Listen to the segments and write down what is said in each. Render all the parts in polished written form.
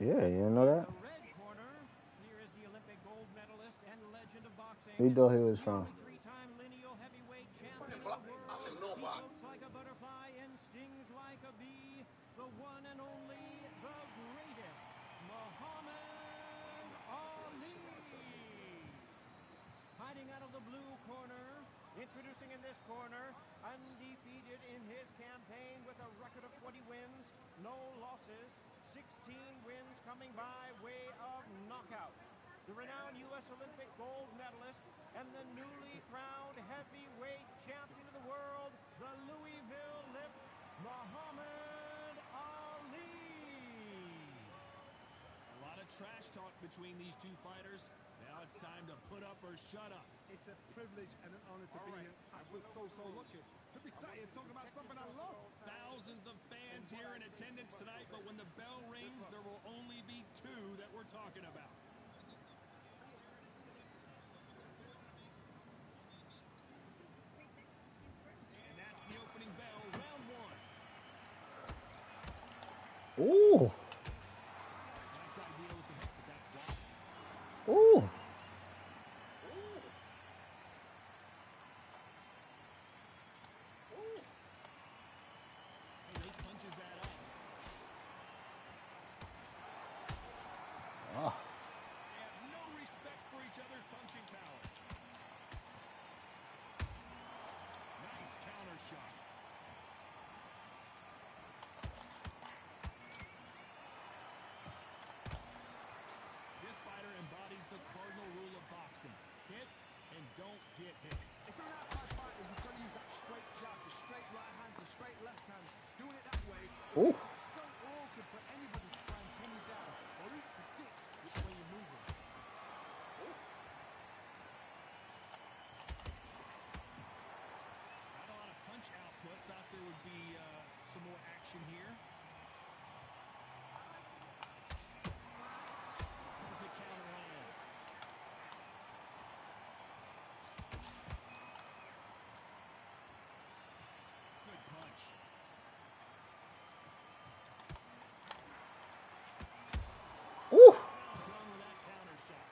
Yeah, you didn't know that? The red corner, here is the Olympic gold medalist and legend of boxing. Who you thought he was from? Three-time lineal heavyweight champion of the world. He floats like a butterfly and stings like a bee. The one and only, the greatest, Muhammad Ali. Fighting out of the blue corner, introducing in this corner, undefeated in his campaign with a record of 20 wins, no losses, 16 wins coming by way of knockout. The renowned U.S. Olympic gold medalist and the newly crowned heavyweight champion of the world, the Louisville Lip, Muhammad Ali. A lot of trash talk between these two fighters. Now it's time to put up or shut up. It's a privilege and an honor to be here. I feel so lucky to be sat here talking about something I love. Thousands of fans here in attendance tonight, but when the bell rings, there will only be two that we're talking about. And that's the opening bell, round one. Ooh. Nice idea with the hip, but that's blocked. Ooh. Those punches add up. Oh. They have no respect for each other's punching power. Nice counter shot. This fighter embodies the cardinal rule of boxing. Hit and don't get hit. If you're an outside fighter, you've got to use that straight jab, the straight right hands, the straight left hands. Doing it that way, Ooh. it's so awkward for anybody to try and pin you down or even predict which way you're moving. Not a lot of punch output. Thought there would be some more action here. Perfect counter lands. Good punch. Ooh. Done with that counter shot.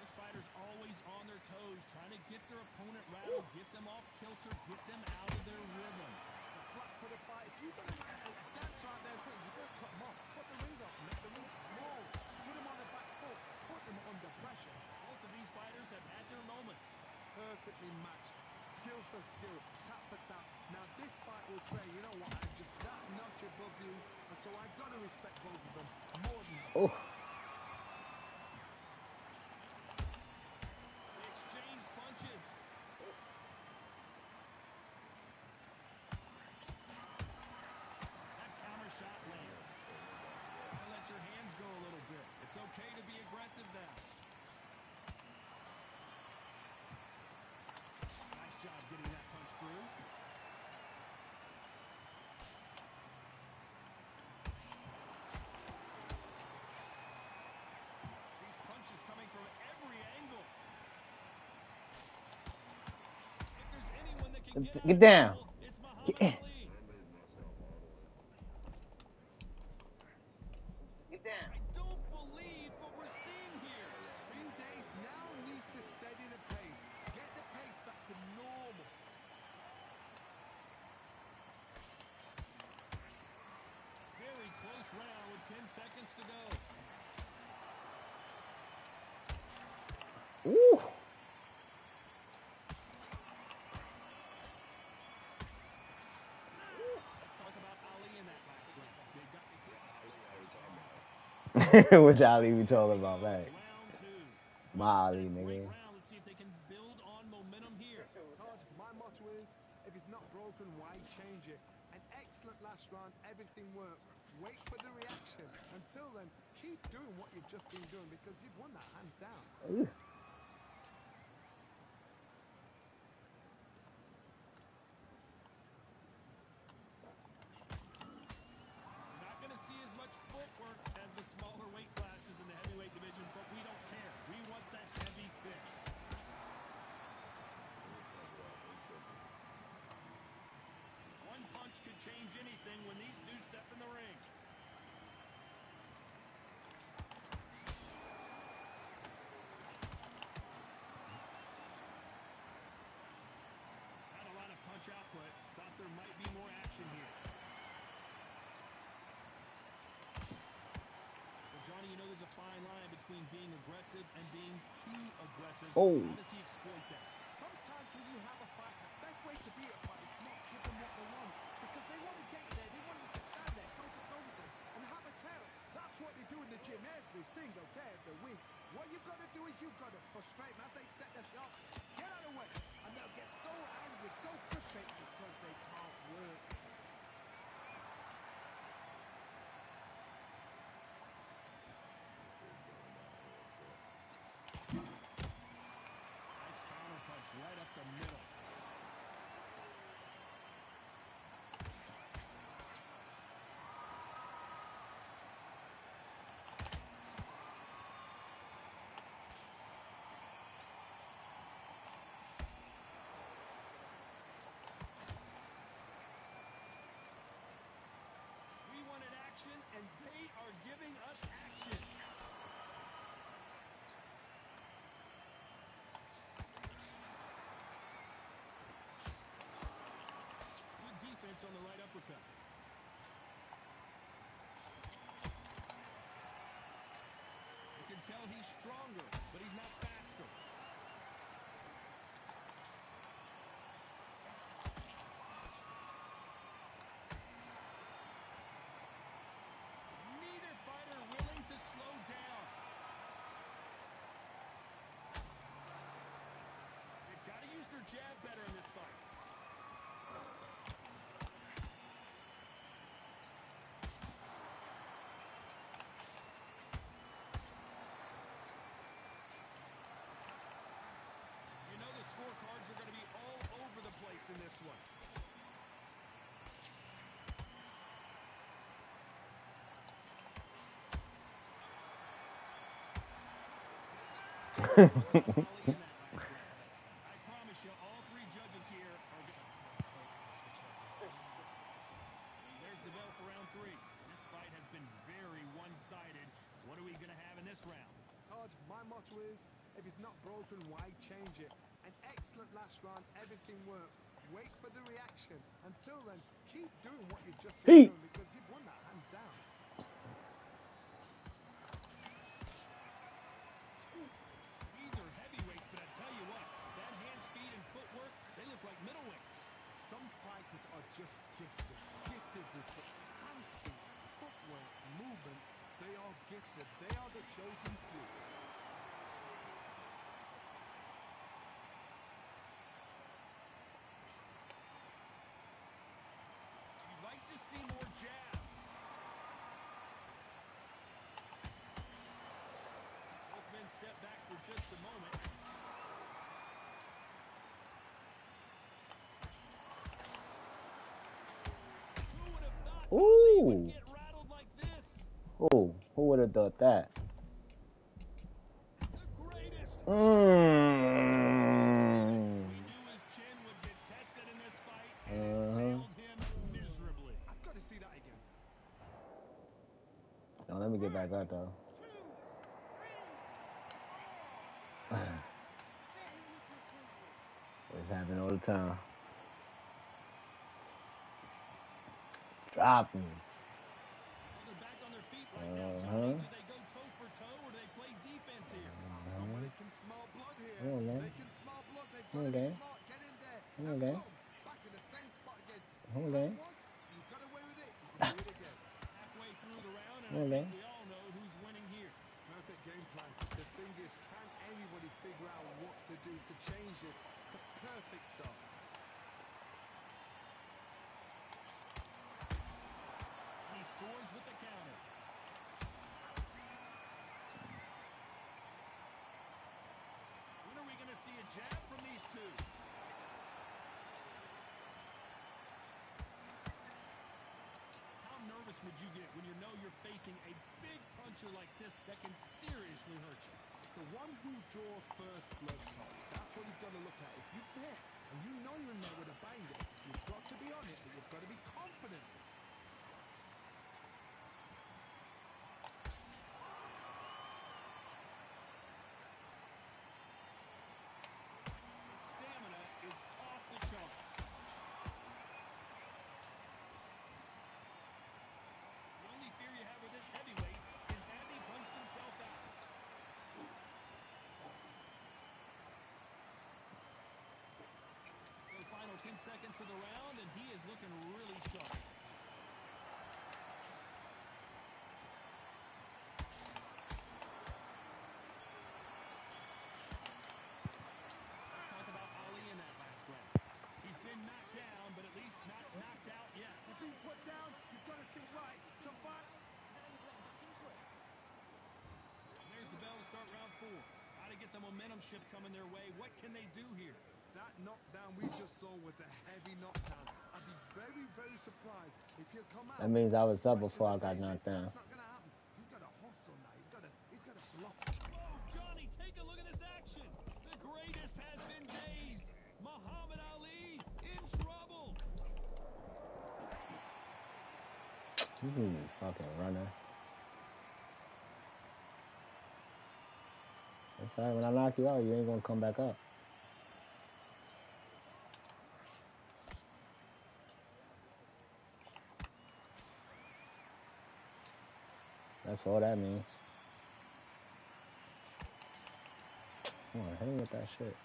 This fighter's always on their toes, trying to get their opponent rattled, get them off kilter, get them out of their rhythm. It's a flat-footed fight. If you've got a dance right there, you've got to cut them off. Put the ring up, make the ring small. Put them on the back foot. Put them under pressure. Both of these fighters have had their moments. Perfectly matched. Skill for skill. Tap for tap. Now this fight will say, you know what, I'm just that notch above you. And so I've got to respect both of them more than that. Oh. They exchange punches. That counter shot lands. Gotta let your hands go a little bit. It's okay to be aggressive now. Nice job getting that punch through. These punches coming from every angle. If there's anyone that can Get down. it's Muhammad Get- Ali. I don't believe what we're seeing here. Ring Days now needs to steady the pace. Get the pace back to normal. Very close round with 10 seconds to go. Ooh. Let's talk about Ali in that last round. They got Which Ali we talking about, man? round two. My Ali, Great nigga. round. Let's see if they can build on momentum here. Todd, my motto is, if it's not broken, why change it? An excellent last round, everything works. Wait for the reaction. Until then, keep doing what you've just been doing because you've won that hands down. Ooh. We're not going to see as much footwork as the smaller weight classes in the heavyweight division, but we don't care. We want that heavy fix. One punch could change anything when these two step in the ring. action here. Well, Johnny, you know there's a fine line between being aggressive and being too aggressive. Oh. How does he exploit that? Sometimes when you have a fight, the best way to beat a fight is not give them what they want. Because they want to get you there. They want you to stand there toe-to-toe with them and have a tail. That's what they do in the gym every single day of the week. What you've got to do is you've got to frustrate them as they set their shots. Get out of the way. And they'll get so angry, so frustrated because they can't work. Nice counter punch right up the middle. We wanted action, and they are giving us action. Good defense on the right uppercut. You can tell he's stronger, but he's not faster. Neither fighter willing to slow down. They've got to use their jab better in this fight. You know the scorecards are going to be all over the place in this one. I promise you, all three judges here are There's the bell for round 3. This fight has been very one-sided. What are we going to have in this round? Todd, my motto is, if it's not broken, why change it? An excellent last round, everything works. Wait for the reaction. Until then, keep doing what you've just been doing because you've won that hands down. These are heavyweights, but I tell you what, that hand speed and footwork, they look like middleweights. Some fighters are just gifted. Gifted with such hand speed, footwork, movement. They are gifted. They are the chosen few. You'd like to see more jabs. Both men step back for just a moment. Who would have thought Ali would Ooh. get rattled like this? Oh, who would have thought that? The greatest. Mm. We knew his chin would get tested in this fight, and it failed him miserably. I've got to see that again. No, let me get back up though. 2, 3. It's happening all the time. Drop me. Well, they're back on their feet right now, Johnny. Do they go toe for toe, or do they play defense here? Somebody can smell blood here. Come on, man. They can smell blood. They've Come got on, to be man. smart. Get in there. Come on, And man. boom, back in the same spot again. Come on, You man. had once, you got away with it. You can do it again. Halfway through the round, and Come on, I think man. we all know who's winning here. Perfect game plan. The thing is, can anybody figure out what to do to change it? It's a perfect start. And he scores with the counter. When are we going to see a jab from these two? How nervous would you get when you know you're facing a big puncher like this that can seriously hurt you? It's the one who draws first blood, Tom. That's what you've got to look at. If you're there and you know you're in there with a banger, you've got to be on it, but you've got to be confident. Stamina is off the charts. seconds of the round, and he is looking really sharp. Let's talk about Ali in that last round. He's been knocked down, but at least not knocked out yet. You've been put down, you've got to think right. Survive. And there's the bell to start round 4. Got to get the momentum shift coming their way. What can they do here? That knockdown we just saw was a heavy knockdown. I'd be very, very surprised if he'll come out. That means I was up fresh as before I a got daisy. knocked down. That's not going to happen. He's got to hustle now. He's got to bluff. Whoa, Johnny, take a look at this action. The greatest has been dazed. Muhammad Ali in trouble. Fucking runner. That's right. When I knock you out, you ain't gonna come back up. That's all that means. Come on, hit him with that shit.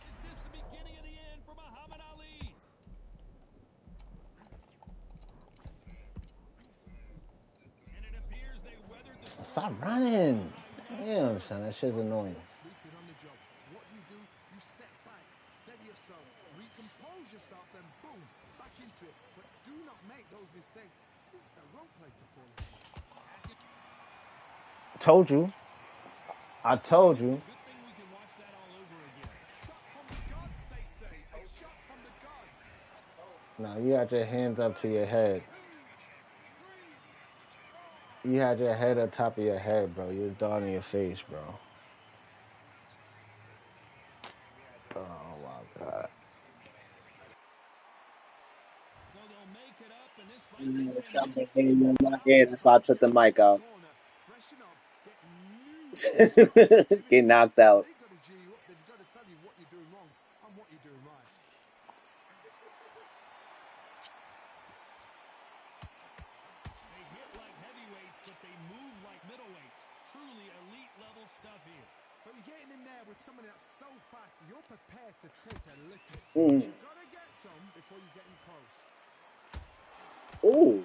Is this the beginning of the end for Muhammad Ali? And it appears they weathered the storm. Stop running. Damn, son, that shit's annoying. Sleeping on the job. What do? You step back, steady yourself, recompose yourself, then boom, back into it. But do not make those mistakes. This is the wrong place to fall. Told you. I told you. Good thing we can watch that all over again. Shot from the gods, they say. A shot from the gods. Now you had your hands up to your head. You had your head on top of your head, bro. You was down in your face, bro. Oh my god. So they'll make it up, and this fight continues. Yeah, that's why I took the mic out. Freshen up, get new. Get knocked out. They've got to G you up. They've got to tell you what you're doing wrong and what you're doing right. They hit like heavyweights, but they move like middleweights. Truly elite level stuff here. So you're getting in there with somebody that's so fast, you're prepared to take a lick. Mm. You've got to get some before you get in close. Ooh.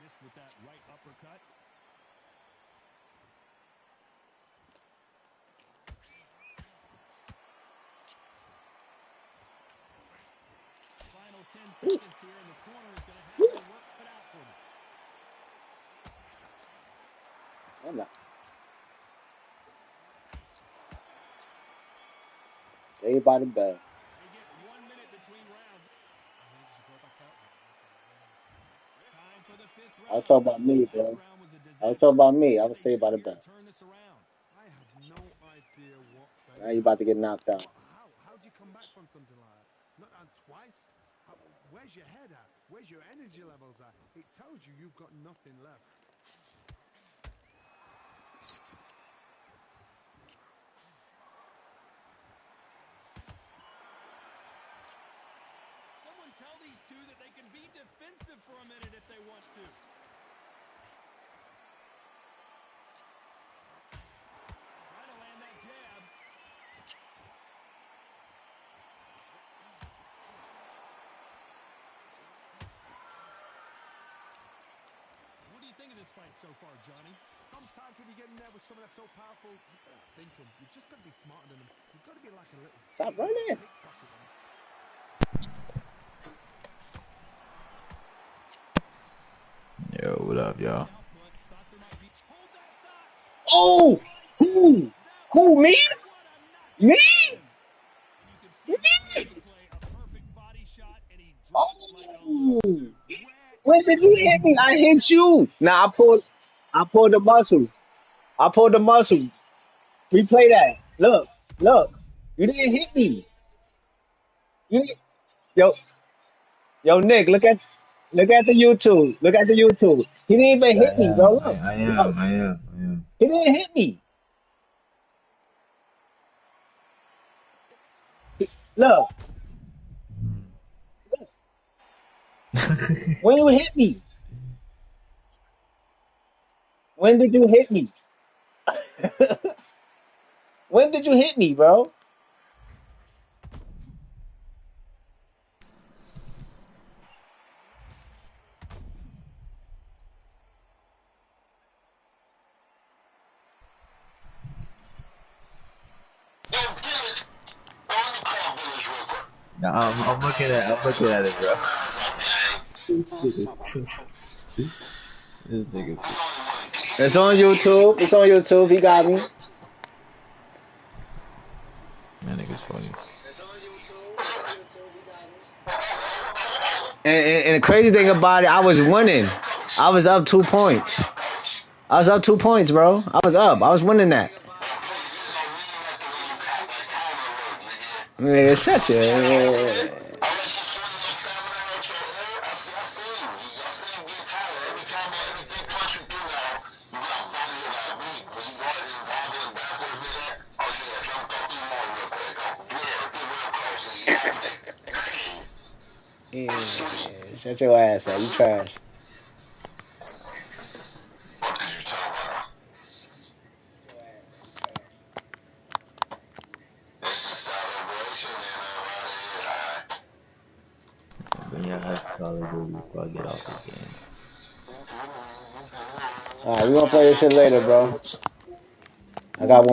Missed with that right uppercut. Final 10 seconds here, and the corner is going to have their work cut out for them. I'm not. Saved by the bell. They get 1 minute between rounds. Time for the 5th round. I was talking about me, bro. Last round was a I was disaster. talking about me. I was saved by the bell. Turn this around. I have no idea what they Now you about to get knocked out. How do you come back from something like that? Not and twice? Where's your head at? Where's your energy levels at? It tells you you've got nothing left. Someone tell these two that they can be defensive for a minute if they want to. Trying to land that jab. What do you think of this fight so far, Johnny? Sometimes when you get in there with someone that's so powerful, you've got to think them. You've just got to be smarter than them. You've got to be like a little Stop running. pickpocket them. Yo, what up, y'all? Output. Thought there might be. Hold that thought. Oh! Who? Who, me? Me? You can see play a perfect body shot, and he dropped like a Oh! wet. When did you hit me? I hit you. Nah, I pulled the muscle. I pulled the muscles. Replay that. Look. You didn't hit me. You didn't, yo, Nick, look at the YouTube. Look at the YouTube. He didn't even I hit me, bro. am. Look, I look. am. I am. I am. He didn't hit me. Look, when you hit me, when did you hit me? When did you hit me, bro? Nah, I'm looking at. I'm looking at it, bro. This nigga's. It's on YouTube. It's on YouTube. He got me. That nigga's funny. And the crazy thing about it, I was winning. I was up 2 points. I was up 2 points, bro. I was up. I was winning that. Nigga, shut your. Yeah, shut your ass up. You trash. But yeah, I have Call of Duty before I get off this game. All right, we gonna play this shit later, bro. I got one more.